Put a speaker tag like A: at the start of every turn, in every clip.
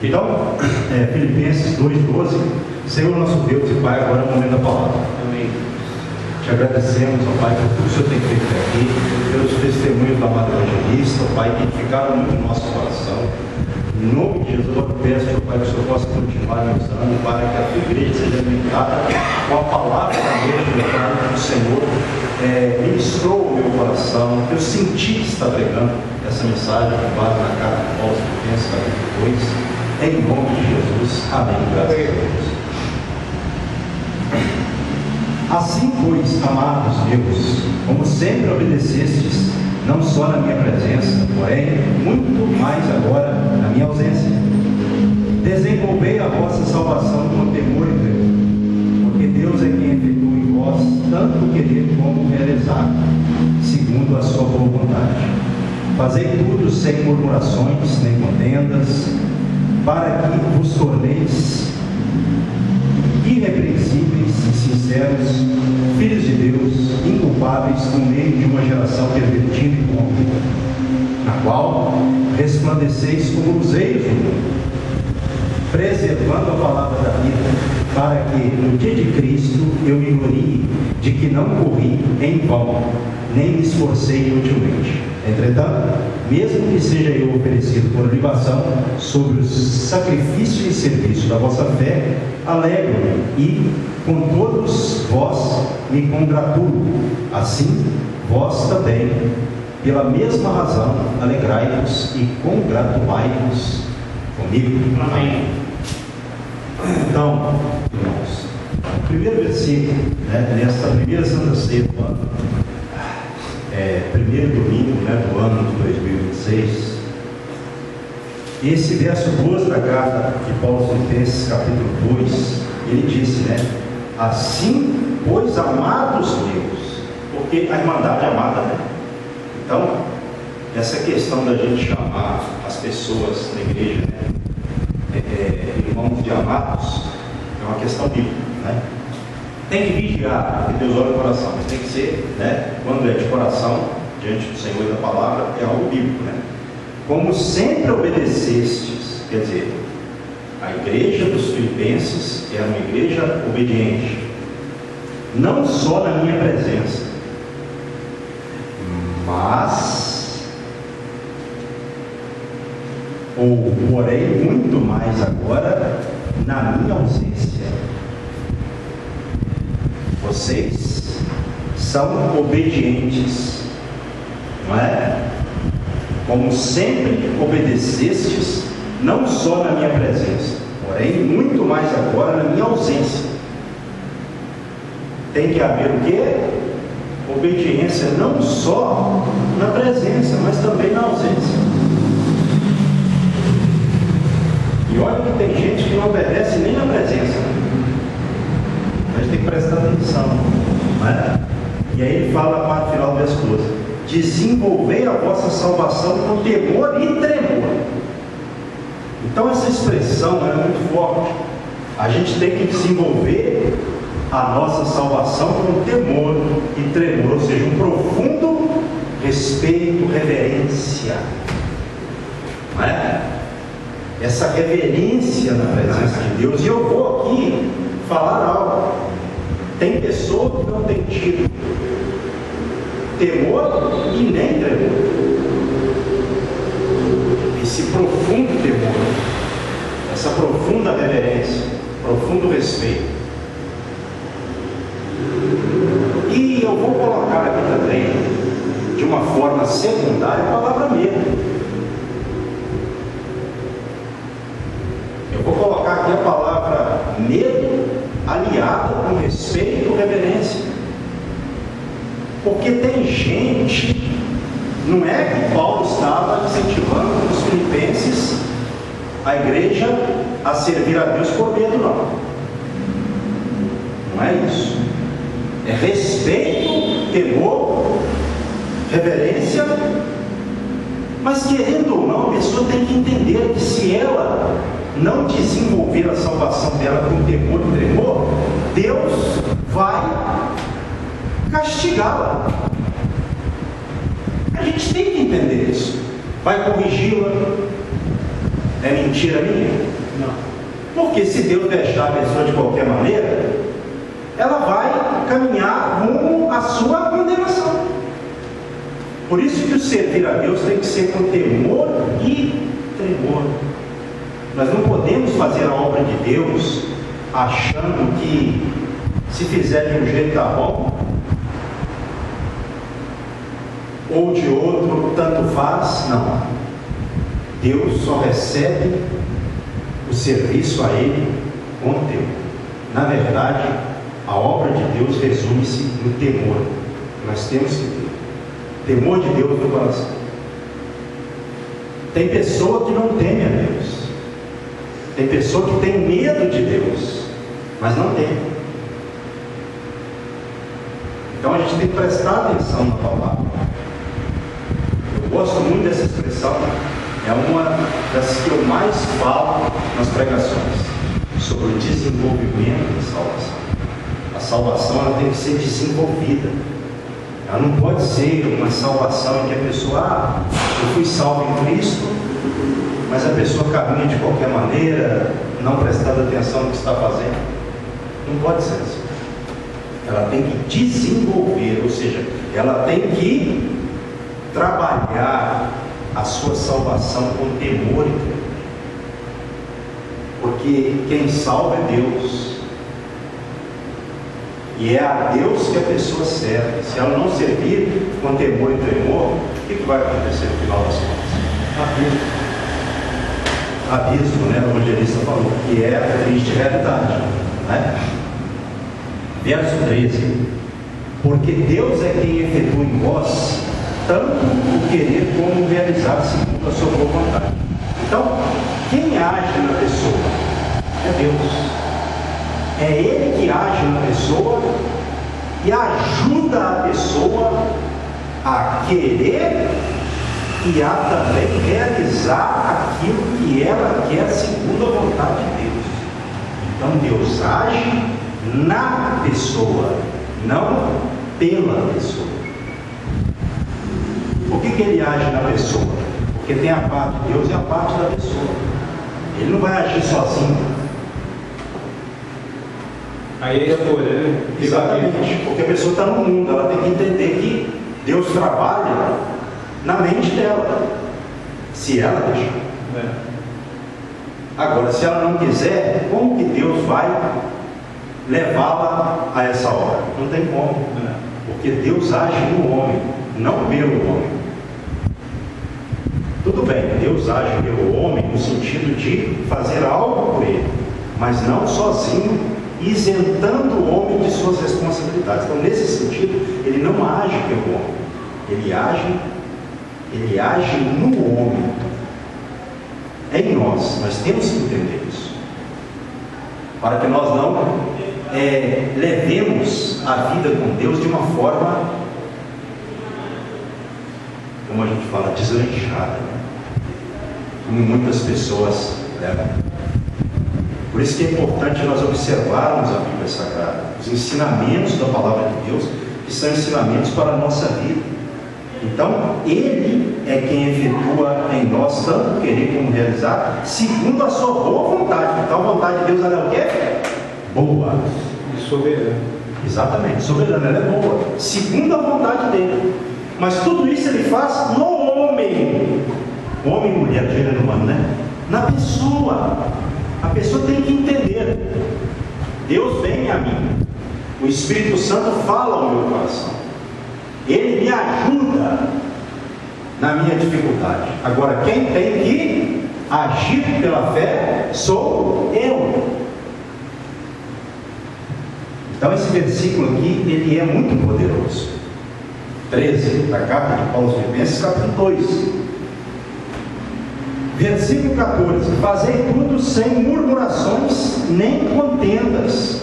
A: Então, Filipenses 2:12, Senhor nosso Deus e Pai, agora é o momento da palavra. Amém. Te agradecemos, ó Pai, por tudo que o Senhor tem feito aqui, pelos testemunhos da amada evangelista, ó Pai, que ficaram muito no nosso coração. Em nome de Jesus, eu peço, ó Pai, que o Senhor possa continuar me usando para que a tua igreja seja alimentada com a palavra da mesma, Pai, que o Senhor ministrou o meu coração, que eu senti que está pregando essa mensagem com base na carta de Paulo aos Filipenses, capítulo 2. Em nome de Jesus, amém. Graças a Deus. Assim, pois, amados meus, como sempre obedecestes, não só na minha presença, porém, muito mais agora na minha ausência, desenvolvei a vossa salvação com temor e tremor, porque Deus é quem efetua em vós tanto querer como realizar, segundo a sua boa vontade. Fazei tudo sem murmurações nem contendas, para que vos torneis irrepreensíveis e sinceros, filhos de Deus, inculpáveis no meio de uma geração pervertida e corrompida, na qual resplandeceis como luzeiros do mundo, preservando a palavra da vida, para que no dia de Cristo eu me glorie de que não corri em vão, nem me esforcei inutilmente. Entretanto, mesmo que seja eu oferecido por libação sobre o sacrifício e serviço da vossa fé, alegro-me e com todos vós me congratulo. Assim, vós também, pela mesma razão, alegrai-vos e congratulai-vos comigo. Amém. Então, irmãos, o primeiro versículo, nesta primeira Santa Ceia do ano, primeiro domingo do ano de 2026, esse verso 12 da carta de Paulo aos Filipenses, capítulo 2, ele disse, assim, pois, amados meus, porque a irmandade é amada, Então, essa questão da gente chamar as pessoas na igreja, irmãos de amados, é uma questão bíblica, Tem que vigiar, porque Deus olha o coração, mas tem que ser, quando é de coração, diante do Senhor e da palavra, é algo bíblico, Como sempre obedecestes, quer dizer, a igreja dos Filipenses era uma igreja obediente, não só na minha presença, mas, porém, muito mais agora, na minha ausência. Vocês são obedientes, não é? Como sempre obedecestes, não só na minha presença, porém muito mais agora na minha ausência. Tem que haver o quê? Obediência não só na presença, mas também na ausência. E olha que tem gente que não obedece nem na presença. A gente tem que prestar atenção, E aí ele fala a parte final do verso 12: desenvolvei a vossa salvação com temor e tremor. Então essa expressão é muito forte. A gente tem que desenvolver a nossa salvação com temor e tremor, ou seja, um profundo respeito, reverência, Essa reverência na presença de Deus. E eu vou aqui falar algo. Tem pessoas que não têm tido temor e nem tremor. Esse profundo temor, essa profunda reverência, profundo respeito. E eu vou colocar aqui também, de uma forma secundária, a palavra medo. Eu vou colocar aqui a palavra medo aliada com respeito e reverência. Porque tem gente, não é que Paulo estava incentivando os filipenses, a igreja, a servir a Deus por medo, não é isso. É respeito, temor, reverência, mas querendo ou não, a pessoa tem que entender que se ela não desenvolver a salvação dela com temor e tremor, Deus vai castigá-la. A gente tem que entender isso. Vai corrigi-la. É mentira minha?
B: Não.
A: Porque se Deus deixar a pessoa de qualquer maneira, ela vai caminhar rumo à sua condenação. Por isso que o servir a Deus tem que ser com temor e tremor. Nós não podemos fazer a obra de Deus achando que se fizer de um jeito está bom, ou de outro, tanto faz. Não. Deus só recebe o serviço a Ele com temor. Na verdade, a obra de Deus resume-se no temor. Nós temos que ter temor de Deus no coração. Tem pessoa que não teme a Deus. Tem pessoa que tem medo de Deus, mas não tem. Então a gente tem que prestar atenção na palavra. Eu gosto muito dessa expressão. É uma das que eu mais falo nas pregações, sobre o desenvolvimento da salvação. A salvação ela tem que ser desenvolvida. Ela não pode ser uma salvação em que a pessoa, eu fui salvo em Cristo, mas a pessoa caminha de qualquer maneira, não prestando atenção no que está fazendo. Não pode ser assim. Ela tem que desenvolver, ou seja, ela tem que trabalhar a sua salvação com temor e tremor. Porque quem salva é Deus. E é a Deus que a pessoa serve. Se ela não servir com temor e tremor, o que vai acontecer no final das contas? Abismo, né? O evangelista falou, que é a triste realidade, né? Verso 13: porque Deus é quem efetua em vós tanto o querer como o realizar segundo a sua boa vontade. Então, quem age na pessoa é Deus. É Ele que age na pessoa e ajuda a pessoa a querer e a também realizar aquilo que ela quer segundo a vontade de Deus. Então Deus age na pessoa, não pela pessoa. Por que Ele age na pessoa? Porque tem a parte de Deus e a parte da pessoa. Ele não vai agir sozinho.
B: Aí é a escolha, né?
A: Exatamente, porque a pessoa está no mundo, ela tem que entender que Deus trabalha na mente dela, se ela deixar. Agora, se ela não quiser, como que Deus vai levá-la a essa obra? Não tem como, porque Deus age no homem, não pelo homem. Tudo bem, Deus age pelo homem no sentido de fazer algo por ele, mas não sozinho, isentando o homem de suas responsabilidades. Então, nesse sentido, ele não age pelo homem, ele age no homem. É em nós temos que entender isso, para que nós não levemos a vida com Deus de uma forma, como a gente fala, desleixada, né? Como muitas pessoas levam. Por isso que é importante nós observarmos a Bíblia Sagrada, os ensinamentos da Palavra de Deus, que são ensinamentos para a nossa vida. Então, Ele é quem efetua em nós tanto querer como realizar, segundo a sua boa vontade. Então, a vontade de Deus ela é o quê? Boa.
B: E soberana.
A: Exatamente, soberana, ela é boa, segundo a vontade dele. Mas tudo isso Ele faz no homem. Homem e mulher, gênero humano, né? Na pessoa. A pessoa tem que entender. Deus vem a mim. O Espírito Santo fala ao meu coração. Ele me ajuda na minha dificuldade. Agora, quem tem que agir pela fé sou eu. Então, esse versículo aqui, ele é muito poderoso. 13, da carta de Paulo aos Filipenses, capítulo 2. Versículo 14: fazei tudo sem murmurações nem contendas,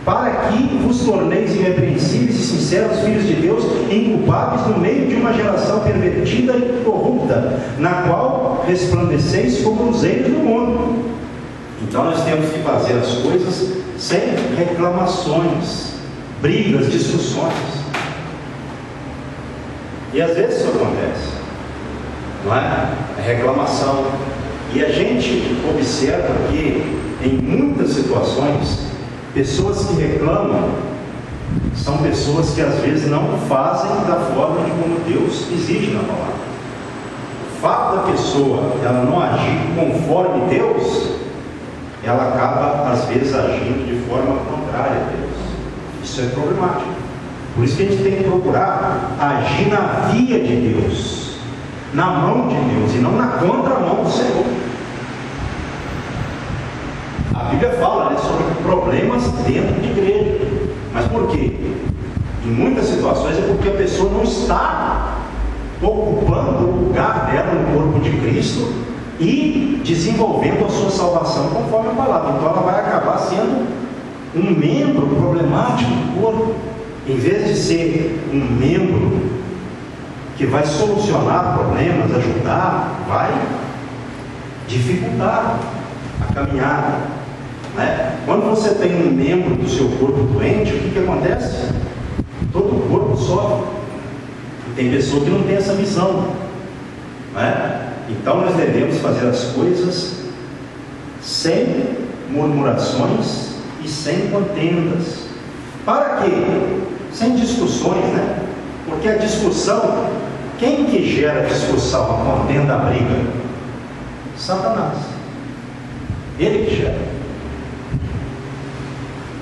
A: para que vos torneis irrepreensíveis e sinceros filhos de Deus, inculpáveis no meio de uma geração pervertida e corrupta, na qual resplandeceis como luzeiros do mundo. Então nós temos que fazer as coisas sem reclamações, brigas, discussões. E às vezes isso acontece, não é? A reclamação, E a gente observa que, em muitas situações, pessoas que reclamam são pessoas que às vezes não fazem da forma de como Deus exige na palavra. O fato da pessoa ela não agir conforme Deus, ela acaba às vezes agindo de forma contrária a Deus. Isso é problemático. Por isso que a gente tem que procurar agir na via de Deus, na mão de Deus, e não na contramão do Senhor. A Bíblia fala, né, sobre problemas dentro de igreja. Mas por quê? Em muitas situações é porque a pessoa não está ocupando o lugar dela no corpo de Cristo e desenvolvendo a sua salvação conforme a palavra. Então ela vai acabar sendo um membro problemático do corpo, em vez de ser um membro que vai solucionar problemas, ajudar, vai dificultar a caminhada, né? Quando você tem um membro do seu corpo doente, o que acontece? Todo o corpo sofre. E tem pessoa que não tem essa visão, né? Então nós devemos fazer as coisas sem murmurações e sem contendas. Para quê? Sem discussões, né? Porque a discussão, quem que gera discussão, a contenda, a briga? Satanás. Ele que gera.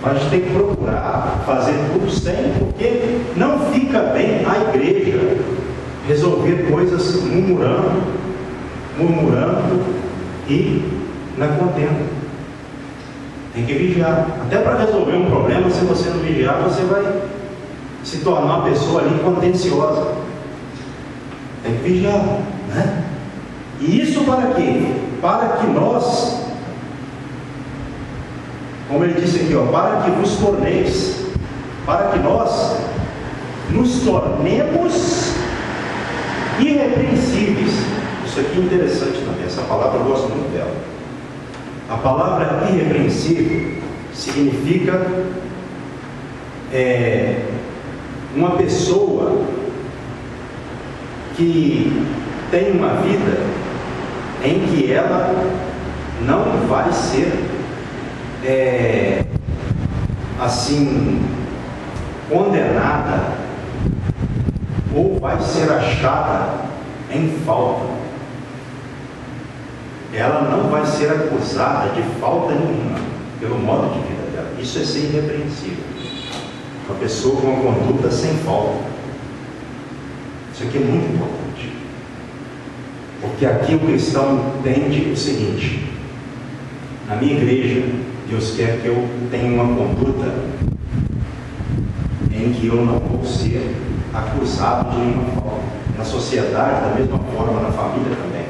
A: A gente tem que procurar fazer tudo sem, porque não fica bem a igreja resolver coisas murmurando e na contenda. Tem que vigiar. Até para resolver um problema, se você não vigiar, você vai se tornar uma pessoa ali contenciosa. Tem que vigiar, né? E isso para quê? Para que nós, como ele disse aqui, para que vos torneis, para que nós nos tornemos irrepreensíveis. Isso aqui é interessante também, essa palavra eu gosto muito dela. A palavra irrepreensível significa uma pessoa que tem uma vida em que ela não vai ser assim condenada ou vai ser achada em falta. Ela não vai ser acusada de falta nenhuma pelo modo de vida dela. Isso é ser irrepreensível. Uma pessoa com uma conduta sem falta. Isso aqui é muito importante, porque aqui o cristão entende o seguinte: na minha igreja Deus quer que eu tenha uma conduta em que eu não vou ser acusado de nenhuma falta. Na sociedade, da mesma forma, na família também,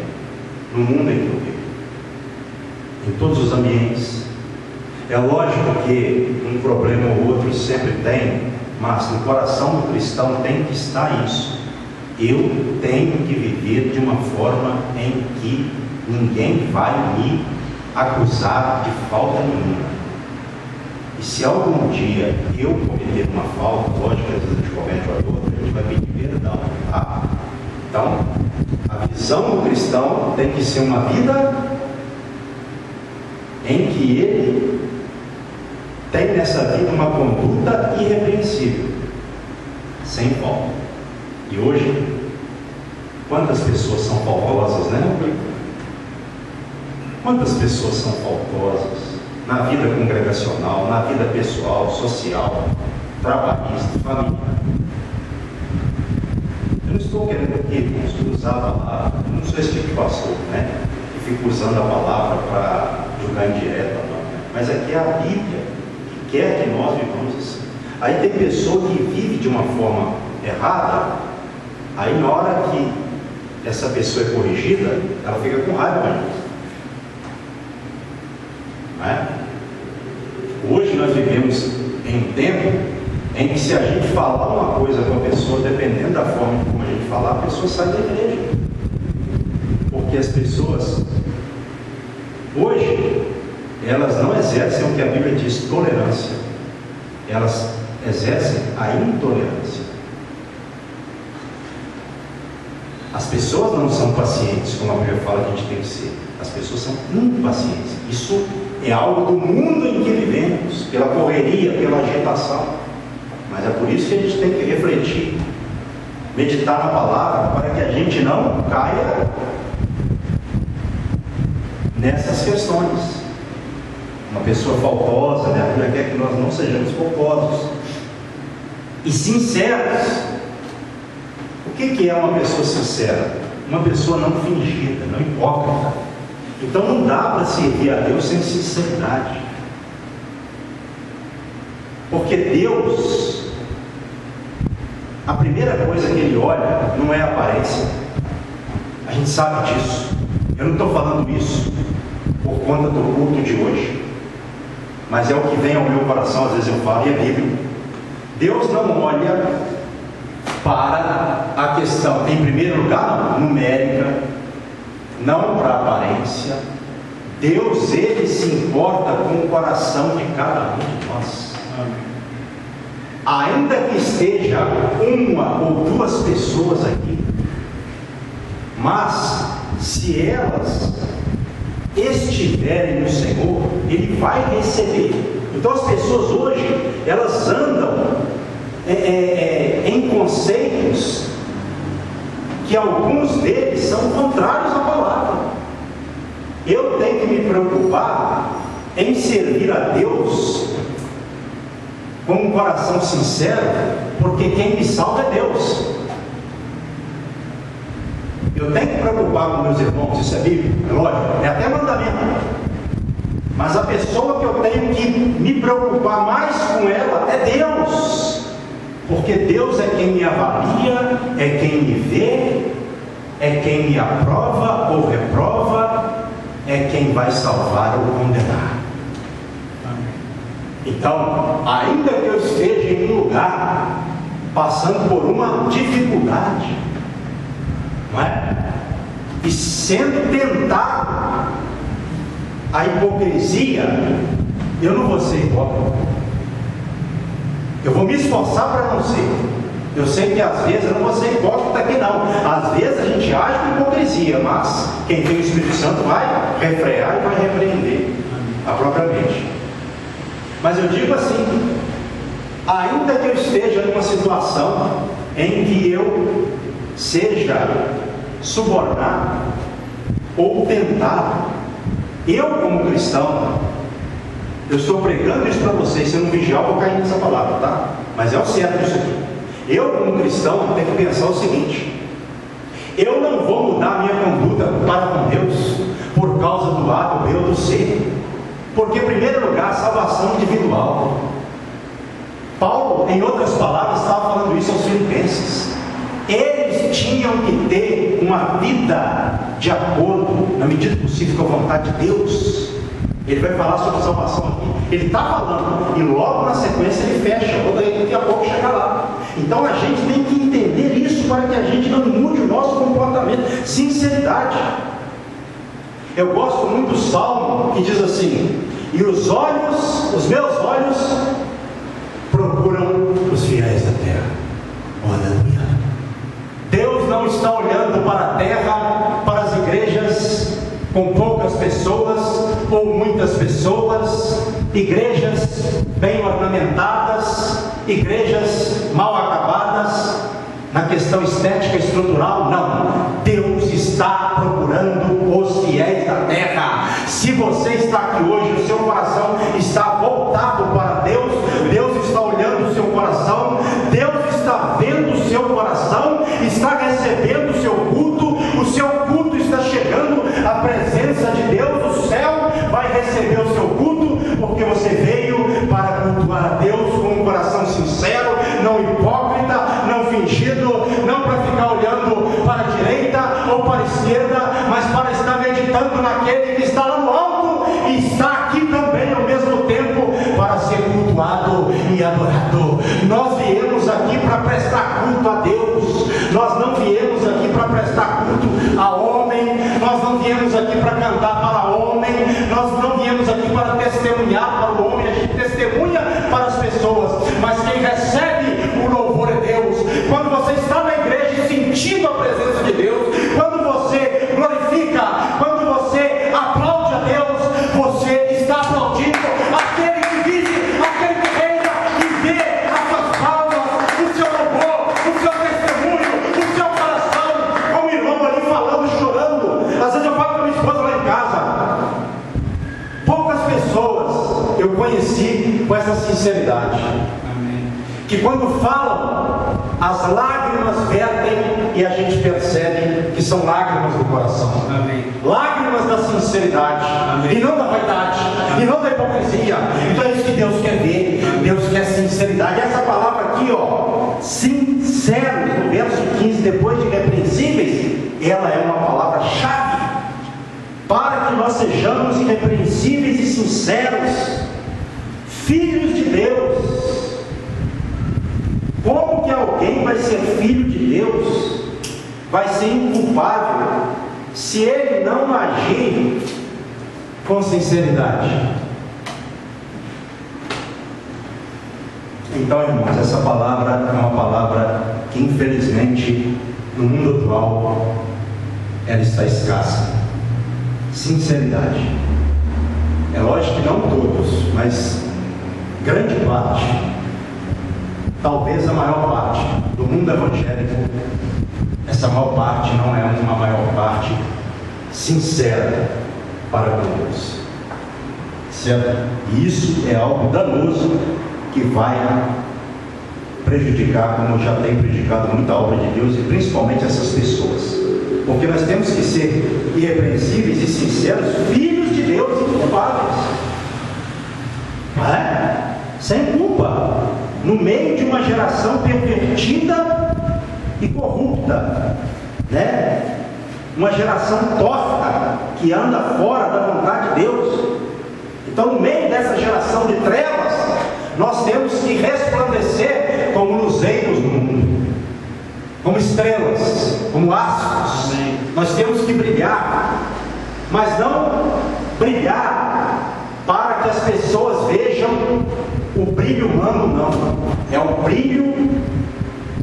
A: no mundo em que eu vivo, em todos os ambientes. É lógico que um problema ou outro sempre tem, mas no coração do cristão tem que estar isso. Eu tenho que viver de uma forma em que ninguém vai me acusar de falta nenhuma. E se algum dia eu cometer uma falta, lógico que às vezes a gente comete uma outra, a gente vai pedir perdão, tá? Então, a visão do cristão tem que ser uma vida em que ele tem nessa vida uma conduta irrepreensível, sem falta. E hoje, quantas pessoas são faltosas, né? Quantas pessoas são faltosas na vida congregacional, na vida pessoal, social, trabalhista, familiar. Eu não estou querendo aqui usar a palavra, eu não sou esse tipo de pastor, né? Que fica usando a palavra para julgar indireta, não. Mas aqui é a Bíblia que quer que nós vivamos assim. Aí tem pessoa que vive de uma forma errada, aí na hora que essa pessoa é corrigida, ela fica com raiva da gente. Não é? Hoje nós vivemos em um tempo em que, se a gente falar uma coisa com a pessoa, dependendo da forma como a gente falar, a pessoa sai da igreja. Porque as pessoas hoje, elas não exercem o que a Bíblia diz, tolerância. Elas exercem a intolerância. As pessoas não são pacientes, como a Bíblia fala que a gente tem que ser. As pessoas são impacientes. Isso é algo do mundo em que vivemos, pela correria, pela agitação. Mas é por isso que a gente tem que refletir, meditar na palavra, para que a gente não caia nessas questões. Uma pessoa faltosa, né? A Bíblia quer que nós não sejamos faltosos e sinceros. O que é uma pessoa sincera? Uma pessoa não fingida, não hipócrita. Então não dá para servir a Deus sem sinceridade, porque Deus, a primeira coisa que Ele olha não é a aparência. A gente sabe disso. Eu não estou falando isso por conta do culto de hoje, mas é o que vem ao meu coração. Às vezes eu falo, e é bíblico. Deus não olha para a questão, em primeiro lugar, numérica, não para a aparência. Deus, Ele se importa com o coração de cada um de nós. Ainda que esteja uma ou duas pessoas aqui, mas se elas estiverem no Senhor, Ele vai receber. Então as pessoas hoje, elas andam em conceitos que alguns deles são contrários à palavra. Eu tenho que me preocupar em servir a Deus com um coração sincero, porque quem me salva é Deus. Eu tenho que me preocupar com meus irmãos, isso é bíblico, é lógico, é até mandamento. Mas a pessoa que eu tenho que me preocupar mais com ela é Deus, porque Deus é quem me avalia, é quem me vê, é quem me aprova ou reprova, é quem vai salvar ou condenar. Então, ainda que eu esteja em um lugar passando por uma dificuldade, não é? E sendo tentado a hipocrisia, eu não vou ser hipócrita. Eu vou me esforçar para não ser. Eu sei que às vezes eu não vou ser hipócrita aqui não. Às vezes a gente age com hipocrisia, mas quem tem o Espírito Santo vai refrear e vai repreender a própria mente. Mas eu digo assim, ainda que eu esteja numa situação em que eu seja subornado ou tentado, eu como cristão, eu estou pregando isso para vocês, se eu não vigiar eu vou cair nessa palavra, tá? Mas é o certo isso aqui. Eu como cristão tenho que pensar o seguinte: eu não vou mudar a minha conduta para com Deus por causa do A, do B ou do C, porque em primeiro lugar, salvação individual. Paulo, em outras palavras, estava falando isso aos filipenses. Eles tinham que ter uma vida de acordo, na medida possível, com a vontade de Deus. Ele vai falar sobre salvação aqui. Ele está falando, e logo na sequência ele fecha, ou daqui a pouco chega lá. Então a gente tem que entender isso para que a gente não mude o nosso comportamento. Sinceridade. Eu gosto muito do Salmo que diz assim: e os meus olhos procuram os fiéis da terra. Aleluia. Deus não está olhando para a terra, para as igrejas com poucas pessoas ou muitas pessoas, igrejas bem ornamentadas, igrejas mal acabadas, na questão estética e estrutural. Não, Deus está procurando os fiéis da terra. Se você está aqui hoje, o seu coração está voltado para Deus, Deus está olhando o seu coração, Deus está vendo o seu coração, está recebendo o seu culto está chegando à presença de Deus, o céu vai receber o seu culto, porque você veio para cultuar a Deus com um coração sincero, não hipócrita, não fingido, não para ficar olhando para a direita ou para a esquerda, mas para estar meditando naquele que está lá no alto e está aqui também ao mesmo tempo para ser cultuado e adorado. Nós viemos aqui para prestar culto a Deus, nós não viemos aqui para prestar culto a homem, nós não viemos aqui para cantar para homem, nós não viemos aqui para testemunhar para o homem. A gente testemunha para as pessoas, mas quem recebe o louvor é Deus. Quando você está na igreja sentindo a presença de Deus, quando você glorifica, quando você conheci com essa sinceridade.
B: Amém.
A: Que quando falam, as lágrimas vertem e a gente percebe que são lágrimas do coração.
B: Amém.
A: Lágrimas da sinceridade.
B: Amém.
A: E não da vaidade. E não da hipocrisia. Então é isso que Deus quer ver. Deus quer sinceridade. Essa palavra aqui, ó, sinceros, no verso 15, depois de irrepreensíveis, ela é uma palavra-chave para que nós sejamos irrepreensíveis e sinceros, filhos de Deus. Como que alguém vai ser filho de Deus, vai ser inculpável, se ele não agir com sinceridade? Então, irmãos, essa palavra é uma palavra que, infelizmente, no mundo atual, ela está escassa. Sinceridade. É lógico que não todos, mas grande parte, talvez a maior parte do mundo evangélico, essa maior parte não é uma maior parte sincera para com Deus. Certo? E isso é algo danoso que vai prejudicar, como já tem prejudicado muita obra de Deus, e principalmente essas pessoas. Porque nós temos que ser irrepreensíveis e sinceros, filhos de Deus inculpáveis. Não é? Sem culpa. No meio de uma geração pervertida e corrupta, né? Uma geração torta que anda fora da vontade de Deus. Então, no meio dessa geração de trevas, nós temos que resplandecer como luzeiros no mundo, como estrelas, como astros. Amém. Nós temos que brilhar, mas não brilhar para que as pessoas vejam o brilho humano, não. É o brilho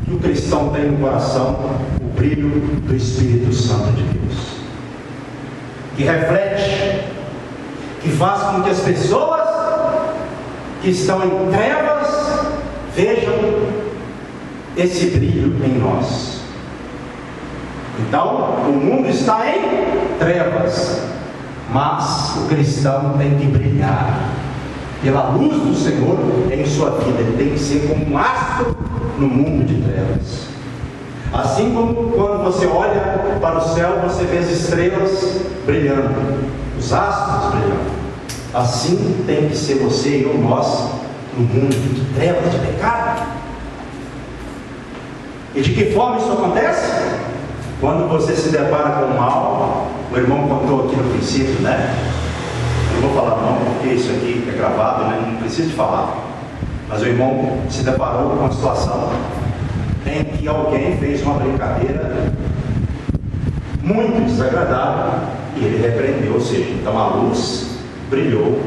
A: que o cristão tem no coração, o brilho do Espírito Santo de Deus, que reflete, que faz com que as pessoas que estão em trevas vejam esse brilho em nós. Então, o mundo está em trevas, mas o cristão tem que brilhar pela luz do Senhor em sua vida. Ele tem que ser como um astro no mundo de trevas. Assim como quando você olha para o céu, você vê as estrelas brilhando, os astros brilhando. Assim tem que ser você e eu, nós, no mundo de trevas, de pecado. E de que forma isso acontece? Quando você se depara com o mal, o irmão contou aqui no princípio, né? Eu não vou falar não, porque isso aqui é gravado, né? Não preciso de falar. Mas o irmão se deparou com uma situação em que alguém fez uma brincadeira muito desagradável e ele repreendeu, ou seja, então a luz brilhou.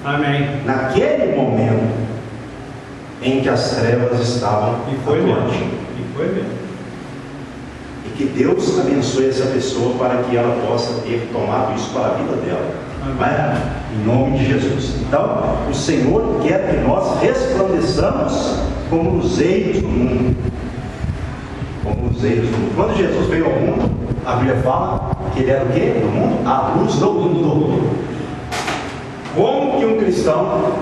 B: Amém.
A: Naquele momento em que as trevas estavam atuando.
B: E foi mesmo.
A: E que Deus abençoe essa pessoa para que ela possa ter tomado isso para a vida dela. Amém. Em nome de Jesus. Então, o Senhor quer que nós resplandeçamos como luzeiros do mundo. Como luzeiros do mundo. Quando Jesus veio ao mundo, a Bíblia fala que ele era o quê? Do mundo? A luz do mundo. Como que um cristão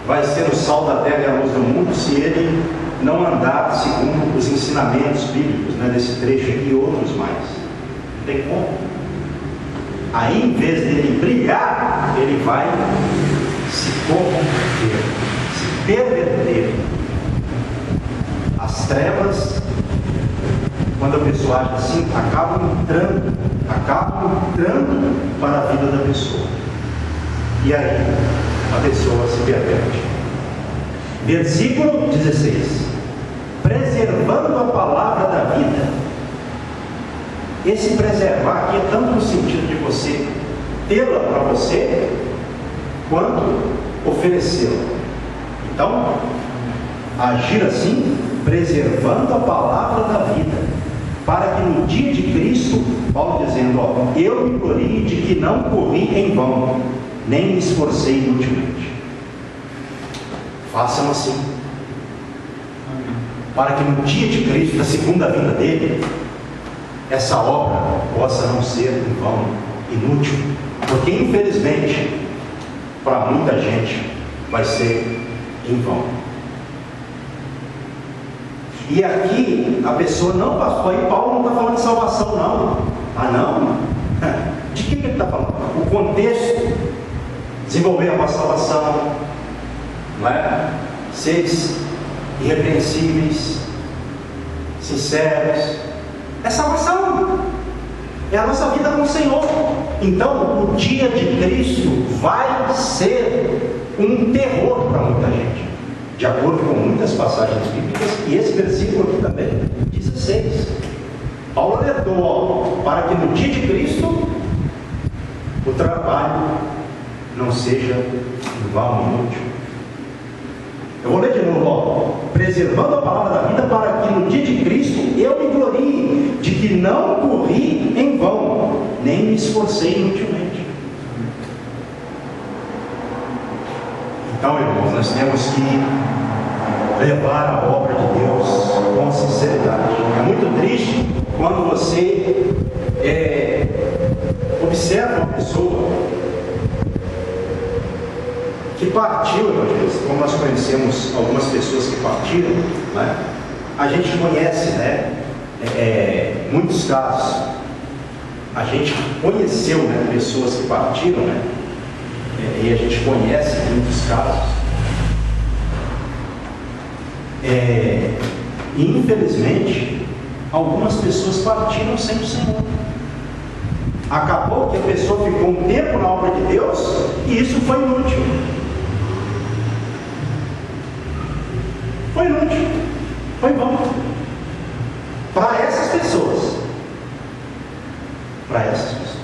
A: vai ser o sal da terra e a luz do mundo se ele não andar segundo os ensinamentos bíblicos, né, desse trecho aqui e outros mais? Não tem como. Aí, em vez dele brilhar, ele vai se corromper, se perverter. As trevas, quando a pessoa age assim, acabam entrando para a vida da pessoa. E aí, a pessoa se perverte. Versículo 16: preservando a palavra da vida. Esse preservar aqui é tanto no sentido de você tê-la para você, quanto oferecê-la. Então, agir assim, preservando a palavra da vida, para que no dia de Cristo, Paulo dizendo, ó, eu me glorie de que não corri em vão, nem me esforcei inutilmente. Façam assim, para que no dia de Cristo, da segunda vinda dele, essa obra possa não ser em vão, inútil, porque infelizmente para muita gente vai ser em vão. E aqui a pessoa, não, pastor, aí Paulo não está falando de salvação, não. Ah, não? De que ele está falando? O contexto, desenvolver a vossa salvação, não é? Seres irrepreensíveis, sinceros. É salvação, é a nossa vida com o Senhor. Então, o dia de Cristo vai ser um terror para muita gente, de acordo com muitas passagens bíblicas, e esse versículo aqui também, 16. Paulo alertou, para que no dia de Cristo o trabalho não seja em vão, inútil. Eu vou ler de novo, preservando a palavra da vida, para que no dia de Cristo eu me glorie de que não corri em vão, nem me esforcei inutilmente. Então, irmãos, nós temos que levar a obra de Deus com sinceridade. É muito triste quando você observa uma pessoa que partiu, evangelista, como nós conhecemos algumas pessoas que partiram, né? A gente conhece, né, muitos casos. A gente conheceu, né, pessoas que partiram, né? E a gente conhece muitos casos. E infelizmente, algumas pessoas partiram sem o Senhor. Acabou que a pessoa ficou um tempo na obra de Deus e isso foi inútil. Foi inútil, foi bom para essas pessoas. Para essas pessoas.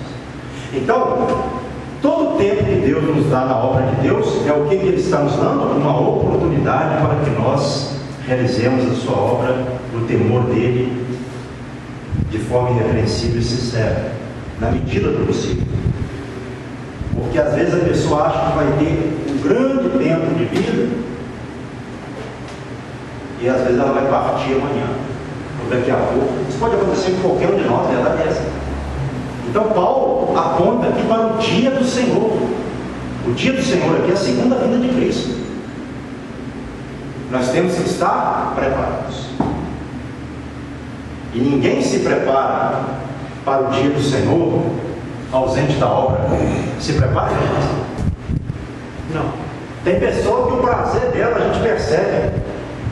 A: Então, todo o tempo que Deus nos dá na obra de Deus é o que Ele está nos dando? Uma oportunidade para que nós realizemos a sua obra no temor dEle, de forma irrepreensível e sincera, na medida do possível. Porque às vezes a pessoa acha que vai ter um grande tempo de vida e às vezes ela vai partir amanhã, ou daqui a pouco. Isso pode acontecer com qualquer um de nós, verdade é essa. Então Paulo aponta aqui para o dia do Senhor. O dia do Senhor aqui é a segunda vinda de Cristo. Nós temos que estar preparados. E ninguém se prepara para o dia do Senhor ausente da obra. Se prepara, gente? Não. Tem pessoa que o prazer dela, a gente percebe,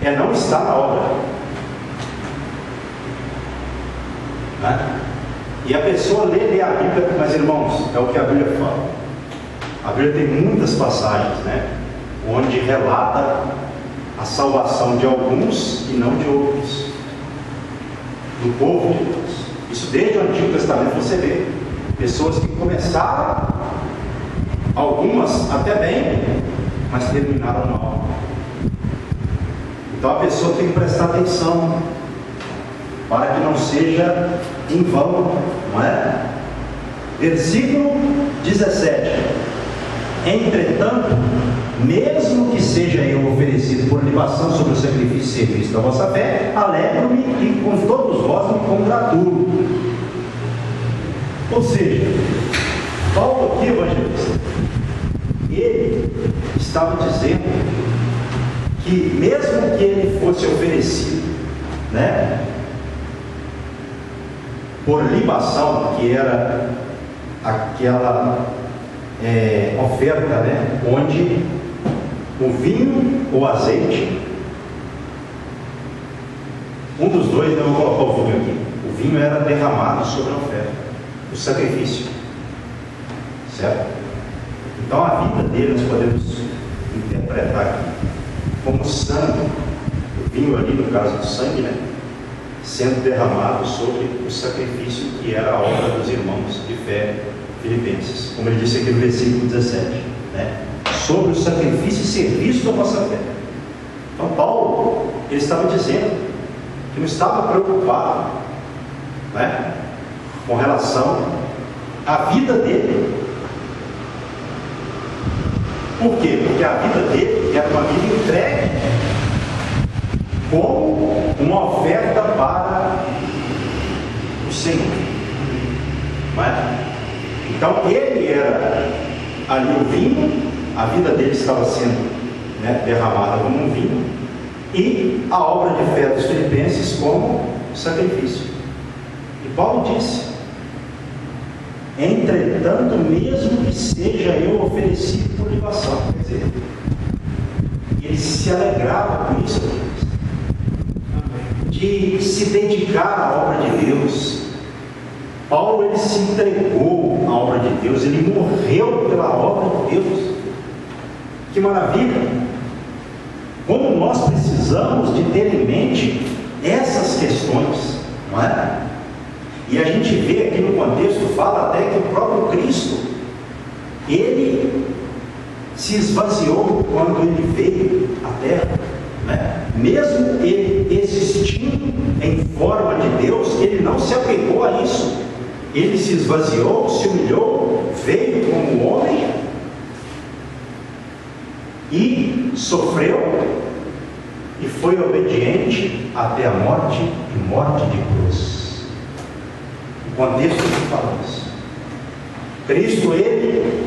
A: é não estar na obra. Né? E a pessoa lê a Bíblia, mas irmãos, é o que a Bíblia fala. A Bíblia tem muitas passagens, né, onde relata a salvação de alguns e não de outros, do povo de Deus. Isso desde o Antigo Testamento você vê. Pessoas que começaram, algumas até bem, mas terminaram mal. Então a pessoa tem que prestar atenção, para que não seja em vão, não é? Versículo 17. Entretanto, mesmo que seja eu oferecido por libação sobre o sacrifício e serviço da vossa fé, alegro-me e com todos vós me congratulo. Ou seja, Paulo aqui, evangelista, ele estava dizendo que mesmo que ele fosse oferecido, né, por libação, que era aquela oferta, né, onde o vinho ou azeite, um dos dois, eu vou colocar o vinho aqui, o vinho era derramado sobre a oferta, o sacrifício, certo? Então a vida dele nós podemos interpretar aqui como sangue, o vinho ali no caso do sangue, né, sendo derramado sobre o sacrifício que era a obra dos irmãos de fé filipenses, como ele disse aqui no versículo 17, né? Sobre o sacrifício e serviço da vossa fé. Então Paulo, ele estava dizendo que não estava preocupado, né, com relação à vida dele. Por quê? Porque a vida dele era uma vida entregue como uma oferta para o Senhor. Não é? Então ele era ali o vinho a vida dele estava sendo, derramada como um vinho, e a obra de fé dos filipenses como sacrifício. E Paulo disse: entretanto, mesmo que seja eu oferecido por libação. Quer dizer, ele se alegrava com isso, de se dedicar à obra de Deus. Paulo, ele se entregou à obra de Deus, ele morreu pela obra de Deus. Que maravilha! Como nós precisamos de ter em mente essas questões, não é? E a gente vê aqui no contexto, fala até que o próprio Cristo, ele se esvaziou quando ele veio à terra, né? Mesmo ele existindo em forma de Deus, ele não se apegou a isso. Ele se esvaziou, se humilhou, veio como homem e sofreu e foi obediente até a morte e morte de cruz. O contexto que fala isso. Cristo, ele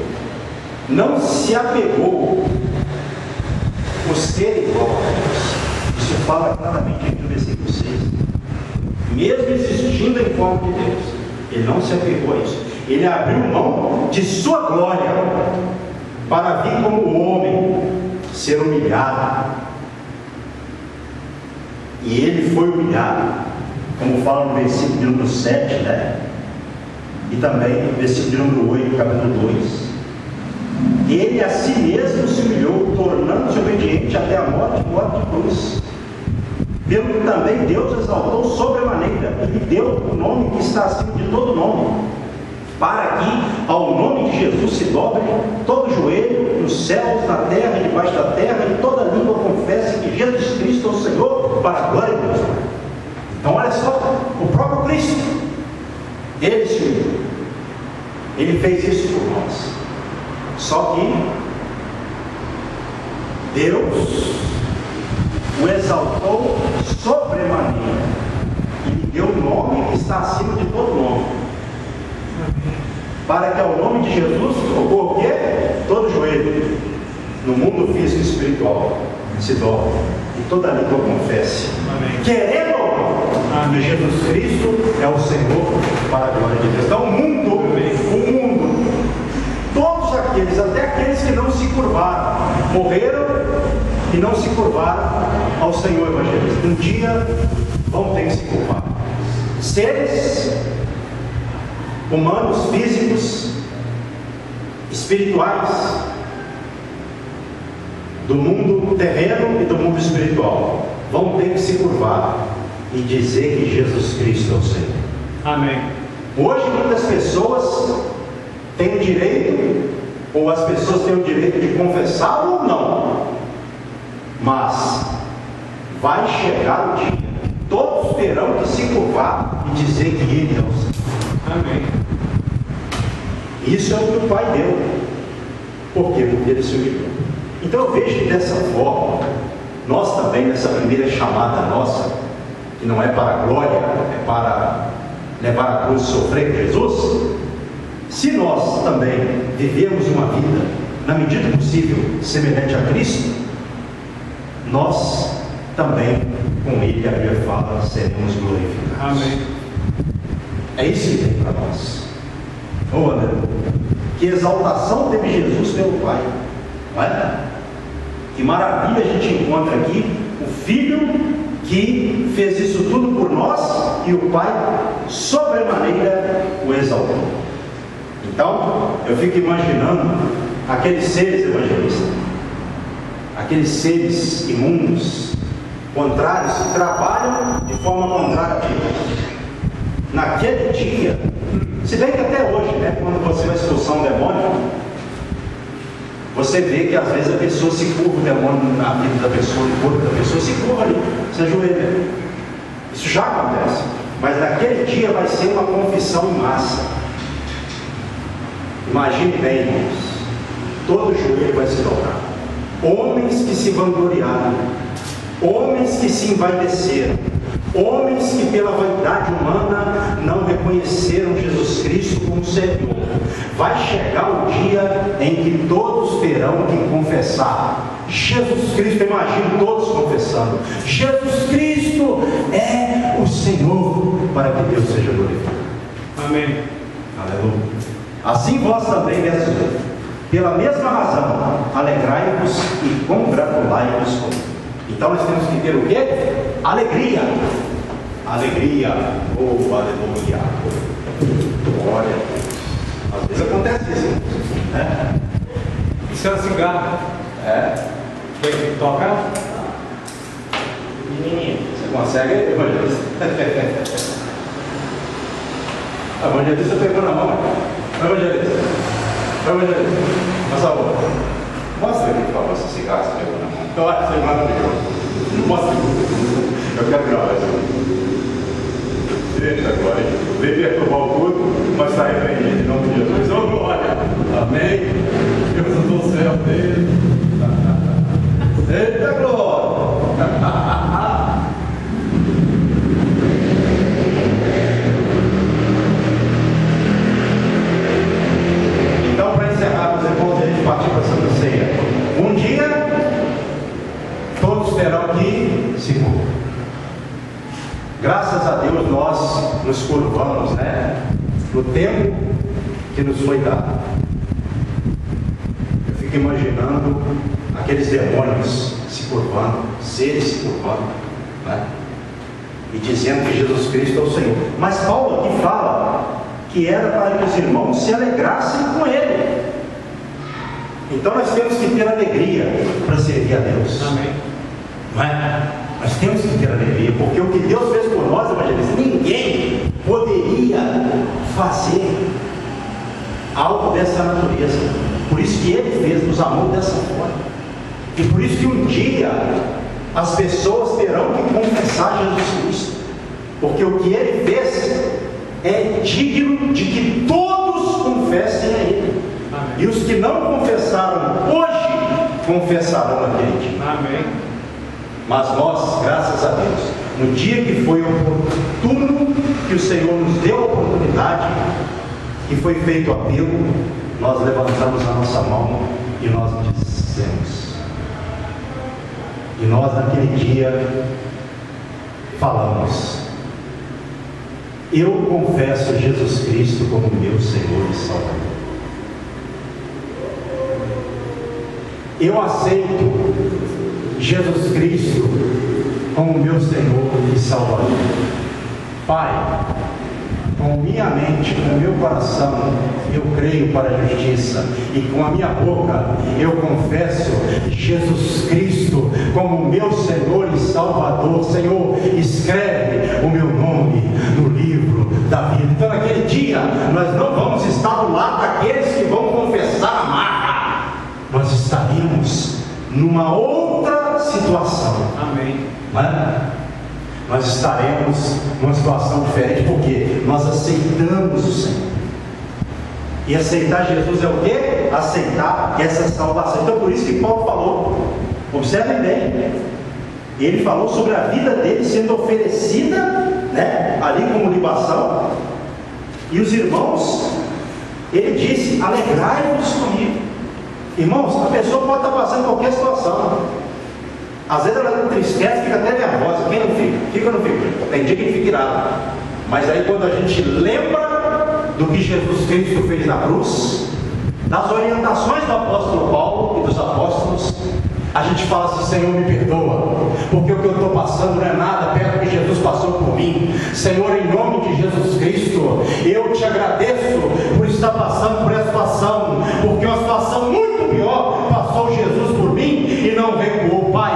A: não se apegou por ser igual a Deus. Isso fala claramente aqui no versículo 6. Mesmo existindo em forma de Deus, ele não se apegou a isso. Ele abriu mão de sua glória para vir como homem, ser humilhado. E ele foi humilhado, como fala no versículo de número 7, né? E também no versículo de número 8, capítulo 2. Ele a si mesmo se humilhou, tornando-se obediente até a morte e morte de cruz. Pelo que também Deus exaltou sobremaneira e lhe deu o nome que está acima de todo nome, para que ao nome de Jesus se dobre todo joelho, nos céus, na terra e debaixo da terra, e toda língua confesse que Jesus Cristo é o Senhor, para a glória de Deus. Então olha só, o próprio Cristo, ele se humilhou, ele fez isso por nós. Só que Deus o exaltou sobremaneira e lhe deu o nome que está acima de todo nome, para que ao nome de Jesus ocorra o quê? Todo joelho no mundo físico e espiritual se dobre e toda língua confesse. Amém. Querendo que Jesus Cristo é o Senhor, para a glória de Deus. Então o mundo, todos aqueles, até aqueles que não se curvaram, morreram e não se curvaram ao Senhor evangelista, um dia vão ter que se curvar. Seres humanos, físicos, espirituais, do mundo terreno e do mundo espiritual, vão ter que se curvar e dizer que Jesus Cristo é o Senhor. Amém. Hoje muitas pessoas têm o direito, ou as pessoas têm o direito de confessar ou não, mas vai chegar o dia, todos terão que se curvar e dizer que Ele é o Senhor. Amém. Isso é o que o Pai deu. Por quê? Porque Ele se humilhou. Então eu vejo que dessa forma, nós também, nessa primeira chamada nossa, que não é para a glória, é para levar a cruz e sofrer com Jesus, se nós também vivemos uma vida, na medida possível, semelhante a Cristo, nós também, com Ele, a Bíblia fala, seremos glorificados. Amém. É isso que tem para nós. Oh, André, que exaltação teve Jesus pelo Pai, não é? Que maravilha a gente encontra aqui o Filho que fez isso tudo por nós e o Pai sobremaneira o exaltou. Então eu fico imaginando aqueles seres evangelistas, aqueles seres imundos, contrários, que trabalham de forma contrária a Deus. Naquele dia, se bem que até hoje, né, quando você vai expulsar um demônio, você vê que às vezes a pessoa se curva, o demônio na vida da pessoa, no corpo da pessoa, se curva ali, se ajoelha. Isso já acontece. Mas naquele dia vai ser uma confissão em massa. Imagine bem, irmãos, todo joelho vai se dobrar. Homens que se vangloriaram, homens que se envaideceram, homens que pela vaidade humana não reconheceram Jesus Cristo como Senhor, vai chegar o dia em que todos terão que confessar Jesus Cristo. Imagino todos confessando: Jesus Cristo é o Senhor, para que Deus seja glorificado.
B: Amém.
A: Aleluia. Assim vós também, verso 8, pela mesma razão, alegrai-vos e congratulai-vos comigo. Então nós temos que ter o quê? Alegria. Alegria. Oh, aleluia. Glória a Deus. Às vezes acontece isso, né?
B: Isso é um cigarro. Tem que tocar?
A: Você consegue, evangelista? Evangelista pegou na mão. Evangelista. Por favor. Mostra aqui, por favor, esse cigarro que você pegou na mão. Eu acho que é maravilhoso. Mostra aqui. Eu quero gravar isso. Eita, agora, hein? Devia tomar o culto, mas saiu bem, gente, em nome de Jesus. Oh, glória! Amém? Deus do céu dele. Eita, glória! Então, para encerrar, meus irmãos, a gente partir para a Santa Ceia. Um dia, todos terão que se curvar. Graças a Deus nós nos curvamos, né? No tempo que nos foi dado. Eu fico imaginando aqueles demônios se curvando, seres se curvando, né? E dizendo que Jesus Cristo é o Senhor. Mas Paulo aqui fala que era para que os irmãos se alegrassem com Ele. Então nós temos que ter alegria para servir a Deus.
B: Amém.
A: Não é? Nós temos que ter alegria, porque o que Deus fez por nós, evangelistas, ninguém poderia fazer algo dessa natureza. Por isso que Ele fez, nos amou dessa forma. E por isso que um dia as pessoas terão que confessar Jesus Cristo, porque o que Ele fez é digno de que todos confessem a Ele.
B: Amém.
A: E os que não confessaram hoje, confessarão naquele dia.
B: Amém.
A: Mas nós, graças a Deus, no dia que foi oportuno, que o Senhor nos deu a oportunidade, que foi feito o apelo, nós levantamos a nossa mão e nós dissemos. E nós naquele dia falamos: eu confesso Jesus Cristo como meu Senhor e Salvador. Eu aceito Jesus Cristo como meu Senhor e Salvador. Pai, com minha mente, com meu coração, eu creio para a justiça, e com a minha boca eu confesso Jesus Cristo como meu Senhor e Salvador. Senhor, escreve o meu nome no livro da vida. Então naquele dia nós não vamos estar do lado daqueles que vão confessar a marca, nós estaremos numa outra situação.
B: Amém.
A: Né? Nós estaremos numa situação diferente, porque nós aceitamos o Senhor. E aceitar Jesus é o quê? Aceitar essa salvação. Então por isso que Paulo falou, observem bem, ele falou sobre a vida dele sendo oferecida, né, ali como libação, e os irmãos, ele disse: alegrai-vos comigo. Irmãos, a pessoa pode estar passando qualquer situação. Às vezes ela entristece, fica até nervosa. Quem não fica? Fica ou não fica? Tem dia que fica irado. Mas aí quando a gente lembra do que Jesus Cristo fez na cruz, das orientações do apóstolo Paulo e dos apóstolos, a gente fala assim: Senhor, me perdoa, porque o que eu estou passando não é nada perto do que Jesus passou por mim. Senhor, em nome de Jesus Cristo, eu te agradeço por estar passando por essa situação, porque uma situação muito pior passou Jesus por mim e não recuou. Pai,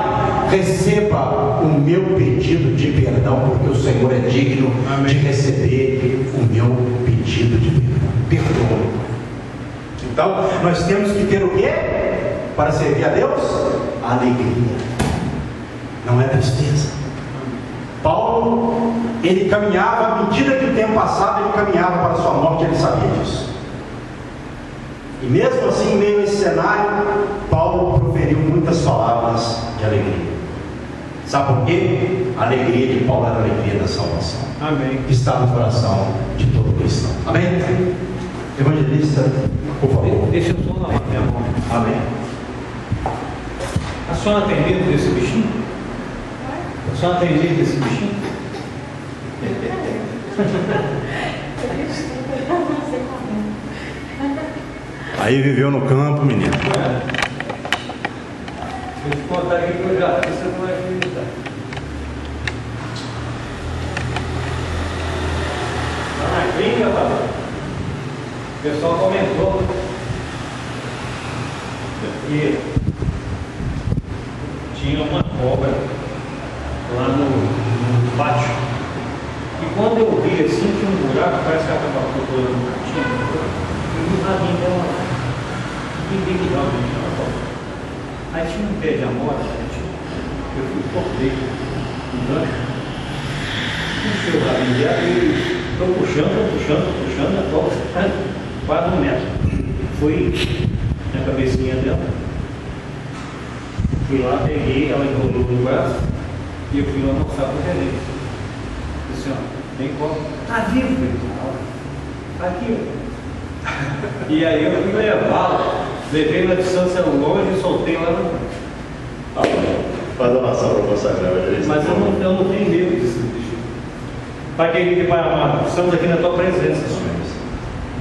A: receba o meu pedido de perdão, porque o Senhor é digno, amém, de receber o meu pedido de perdão. Perdoa. Então, nós temos que ter o quê? Para servir a Deus? Alegria. Não é tristeza. Paulo, ele caminhava, à medida que o tempo passava, ele caminhava para a sua morte, ele sabia disso. E mesmo assim, em meio a esse cenário, Paulo proferiu muitas palavras de alegria. Sabe por quê? A alegria de Paulo era a alegria da salvação.
B: Amém.
A: Que está no coração de todo cristão. Amém? Evangelista, por favor.
B: Deixa eu só lavar minha mão.
A: Amém.
B: A senhora tem medo desse bichinho? A senhora tem medo desse bichinho?
A: Aí viveu no campo, menino.
B: Vou te contar aqui que eu já fiz, você não vai acreditar. Tá na clínica, rapaz. O pessoal comentou que tinha uma cobra lá no pátio. E quando eu vi assim, tinha um buraco, parece que ela estava procurando um gatinho. Eu vi uma linha dela lá. E vi que realmente era uma cobra. Aí tinha um pé de amora, eu fui cortei um gancho, puxei o rabinho dela e estou puxando, a cobra está quase 1 metro. Fui na cabecinha dela, fui lá, peguei, ela enrolou no braço e eu fui lá mostrar para o gerente. Disse, ó, tem cobra? Está vivo, está aqui, ó. E aí eu fui levá-la. Levei na distância longe e soltei lá no.
C: Faz a oração para consagrar,
B: mas eu não tenho medo disso, bicho. Pai querido e Pai amado, estamos aqui na tua presença, Senhor.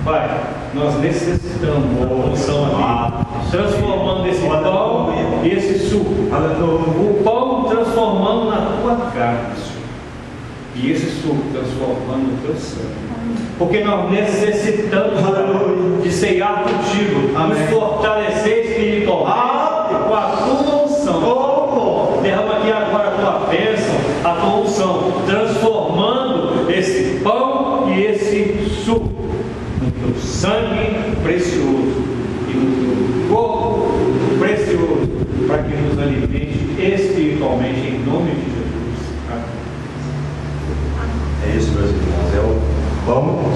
B: Pai, nós necessitamos da unção aqui, transformando esse pão e esse suco. O pão transformando na tua carne, Senhor. E esse suco transformando no teu sangue. Porque nós necessitamos de ceiar contigo, nos fortalecer espiritualmente com a tua unção. Derrama aqui agora a tua bênção, a tua unção, transformando esse pão e esse suco no teu sangue precioso e no teu corpo precioso, para que nos alimente espiritualmente em nome de Jesus.
A: É isso, meus irmãos. É o pão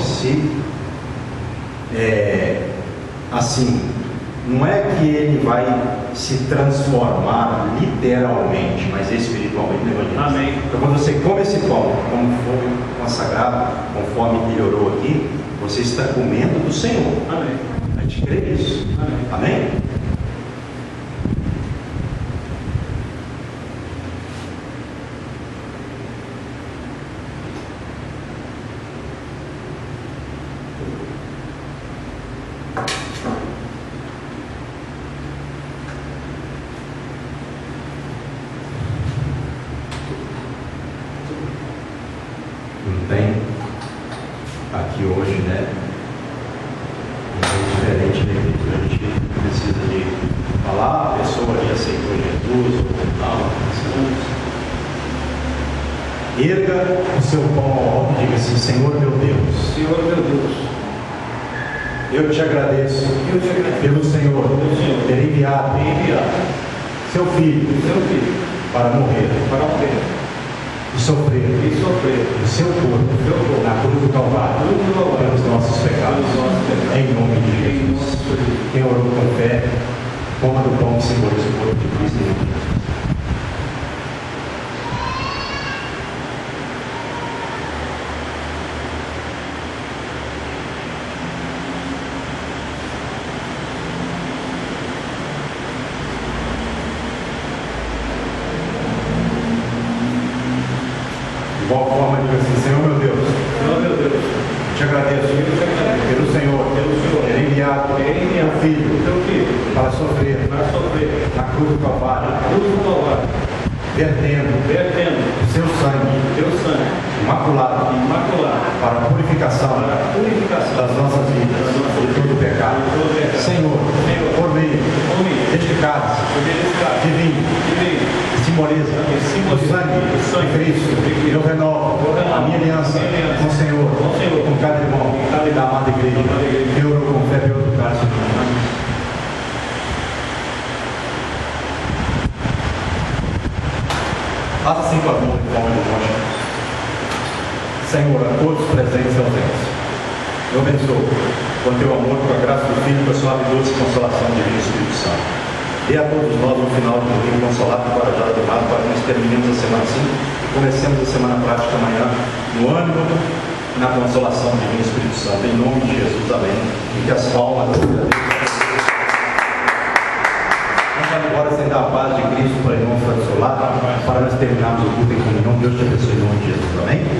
A: assim, não é que ele vai se transformar literalmente, mas espiritualmente no Evangelho.
B: Amém.
A: Então, quando você come esse pão, como foi consagrado, conforme ele orou aqui, você está comendo do Senhor.
B: Amém.
A: A gente crê nisso.
B: Amém.
A: Amém? Não tem aqui hoje, né? É diferente, né? A gente precisa de falar, a pessoa ali aceitou Jesus, ou não, erga o seu pão ao alto e diga assim: Senhor meu Deus,
B: Senhor meu Deus,
A: eu te agradeço pelo Senhor ter enviado seu filho para morrer e sofrer o seu corpo na cruz do Calvário pelos nossos pecados, em nome de Jesus. Quem orou com fé, coma do pão que simboliza o corpo de Cristo em nome de Jesus. De igual forma, diga assim: Senhor meu Deus, te agradeço pelo Senhor ter enviado teu filho para sofrer na cruz do Calvário, vertendo seu sangue imaculado para a purificação das nossas vidas de todo pecado. Senhor, por meio deste cálice divino, simboliza o sangue de Cristo, eu renovo a minha aliança com o Senhor, com cada irmão da amada igreja. Eu oro com fé pelo outro cálice. Faça assim com as mãos de forma de rocha. Senhor, a todos presentes e ausentes, eu abençoo com teu amor, com a graça do Filho, com a suave doce consolação de Divino Espírito Santo. Dê a todos nós um final de domingo consolado, encorajado, animado, para que nós terminemos a semana assim e comecemos a semana prática amanhã no ânimo e na consolação divina do Espírito Santo. Em nome de Jesus, amém. E que as palmas da vida dele. Vamos agora aceitar a paz de Cristo para o irmão ficar do seu lado, para nós terminarmos o culto em comunhão. Deus te abençoe em nome de Jesus, amém.